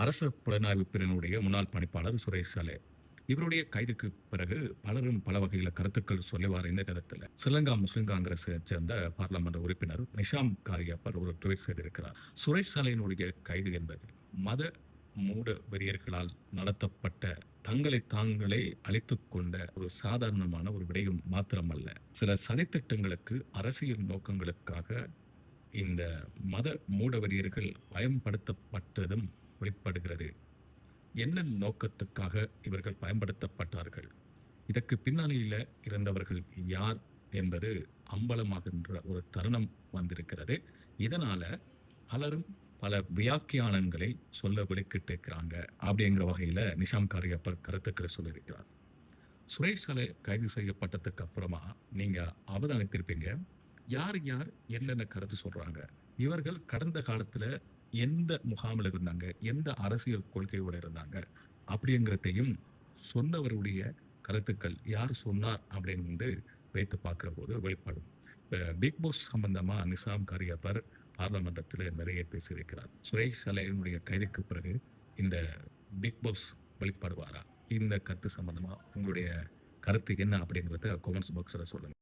அரச புலனாய்வு பிரிவினுடைய முன்னாள் பணிப்பாளர் சுரேஷ் சாலே. இவருடைய கைதுக்கு பிறகு பலரும் பல வகையில கருத்துக்கள் சொல்லி வர இந்த நேரத்தில் ஸ்ரீலங்கா முஸ்லிம் காங்கிரஸை சேர்ந்த பாராளுமன்ற உறுப்பினர் நிஷாம் காரியப்பர் ஒரு ட்வீட் செய்திருக்கிறார். சுரேஷ் சாலையினுடைய கைது என்பது மத மூட வெறியர்களால் நடத்தப்பட்ட தங்களை தாங்களே அழித்துக் கொண்ட ஒரு சாதாரணமான ஒரு விடயம் மாத்திரமல்ல, சில சதித்திட்டங்களுக்கு அரசியல் நோக்கங்களுக்காக இந்த மத மூடவெறியர்கள் பயன்படுத்தப்பட்டதும் வெளிப்படுகிறது. என்ன நோக்கத்துக்காக இவர்கள் பயன்படுத்தப்பட்டார்கள், இதற்கு பின்னணியில இருந்தவர்கள் யார் என்பது அம்பலமாகின்ற ஒரு தருணம் வந்திருக்கிறது. இதனால பலரும் பல வியாக்கியானங்களை சொல்ல விளக்கிட்டிருக்கிறாங்க அப்படிங்கிற வகையில நிஷாம் காரியப்பர் கருத்துக்களை சொல்லியிருக்கிறார். சுரேஷ் சாலை கைது செய்யப்பட்டதுக்கு அப்புறமா நீங்க அவதானித்திருப்பீங்க, யார் யார் என்னென்ன கருத்து சொல்றாங்க, இவர்கள் கடந்த காலத்துல எந்த முகாமில் இருந்தாங்க, எந்த அரசியல் கொள்கையோட இருந்தாங்க அப்படிங்கிறதையும் சொன்னவருடைய கருத்துக்கள் யார் சொன்னார் அப்படின்னு வைத்து பார்க்கிற போது வெளிப்படும். பிக் பாஸ் சம்பந்தமா நிசாம் காரியப்பர் பார்லமெண்டத்தில் நிறைய பேசியிருக்கிறார். சுரேஷ் சாலையினுடைய கைதுக்கு பிறகு இந்த பிக் பாஸ் வெளிப்படுவாரா? இந்த கருத்து சம்பந்தமா உங்களுடைய கருத்து என்ன அப்படிங்கிறத கமெண்ட்ஸ் பாக்ஸில் சொல்லுங்க.